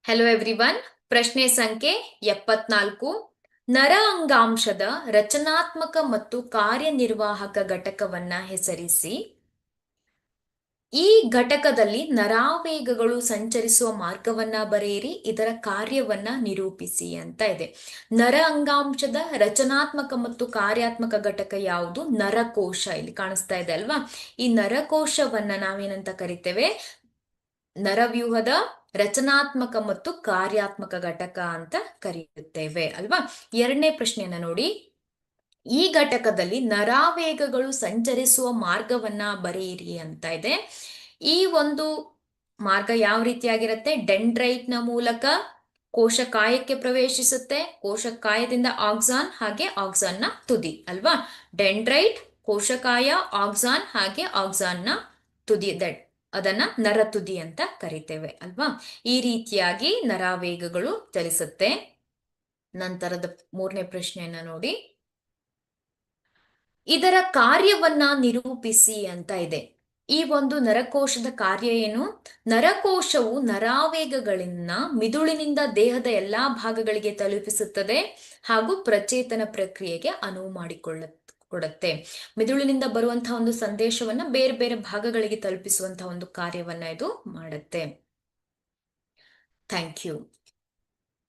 Hello everyone. ಪ್ರಶ್ನೆ ಸಂಖ್ಯೆ 74. ನರ ಅಂಗಾಂಶದ ರಚನಾತ್ಮಕ ಮತ್ತು ಕಾರ್ಯನಿರ್ವಾಹಕ ಘಟಕವನ್ನ ಹೆಸರಿಸಿ. ಈ ಘಟಕದಲ್ಲಿ ನರಾವೇಗಗಳು ಸಂಚರಿಸುವ ಮಾರ್ಗವನ್ನ ಬರೆಯಿರಿ, ಇದರ ಕಾರ್ಯವನ್ನ ನಿರೂಪಿಸಿ ಅಂತ ಇದೆ. ನರ ಅಂಗಾಂಶದ ರಚನಾತ್ಮಕ ಮತ್ತು ಕಾರ್ಯಾತ್ಮಕ ಘಟಕ ಯಾವುದು? ನರಕೋಶ. ಇಲ್ಲಿ ಕಾಣಿಸ್ತಾ ಇದೆ ಅಲ್ವಾ? ಈ ನರಕೋಶವನ್ನ ನಾವೇನಂತ ಕರಿತೇವೆ? ನರವ್ಯೂಹದ ರಚನಾತ್ಮಕ ಮತ್ತು ಕಾರ್ಯಾತ್ಮಕ ಘಟಕ ಅಂತ ಕರೆಯುತ್ತೇವೆ ಅಲ್ವಾ? ಎರಡನೇ ಪ್ರಶ್ನೆಯನ್ನ ನೋಡಿ. ಈ ಘಟಕದಲ್ಲಿ ನರಾವೇಗಗಳು ಸಂಚರಿಸುವ ಮಾರ್ಗವನ್ನ ಬರೆಯಿರಿ ಅಂತ ಇದೆ. ಈ ಒಂದು ಮಾರ್ಗ ಯಾವ ರೀತಿಯಾಗಿರುತ್ತೆ? ಡೆಂಡ್ರೈಟ್ ನ ಮೂಲಕ ಕೋಶಕಾಯಕ್ಕೆ ಪ್ರವೇಶಿಸುತ್ತೆ. ಕೋಶಕಾಯದಿಂದ ಆಕ್ಸಾನ್, ಹಾಗೆ ಆಕ್ಸಾನ್ ನ ತುದಿ ಅಲ್ವಾ? ಡೆಂಡ್ರೈಟ್, ಕೋಶಕಾಯ, ಆಕ್ಸಾನ್, ಹಾಗೆ ಆಕ್ಸಾನ್ ನ ತುದಿ, ಅದನ್ನ ನರತುದಿ ಅಂತ ಕರಿತೇವೆ ಅಲ್ವಾ? ಈ ರೀತಿಯಾಗಿ ನರಾವೇಗಗಳು ಚಲಿಸುತ್ತೆ. ನಂತರದ ಮೂರನೇ ಪ್ರಶ್ನೆಯನ್ನ ನೋಡಿ. ಇದರ ಕಾರ್ಯವನ್ನ ನಿರೂಪಿಸಿ ಅಂತ ಇದೆ. ಈ ಒಂದು ನರಕೋಶದ ಕಾರ್ಯ ಏನು? ನರಕೋಶವು ನರಾವೇಗಗಳನ್ನ ಮಿದುಳಿನಿಂದ ದೇಹದ ಎಲ್ಲಾ ಭಾಗಗಳಿಗೆ ತಲುಪಿಸುತ್ತದೆ ಹಾಗೂ ಪ್ರಚೇತನ ಪ್ರಕ್ರಿಯೆಗೆ ಅನುವು ಕೊಡುತ್ತೆ. ಮಿದುಳಿನಿಂದ ಬರುವಂತಹ ಒಂದು ಸಂದೇಶವನ್ನ ಬೇರೆ ಬೇರೆ ಭಾಗಗಳಿಗೆ ತಲುಪಿಸುವಂತಹ ಒಂದು ಕಾರ್ಯವನ್ನ ಇದು ಮಾಡುತ್ತೆ. Thank you.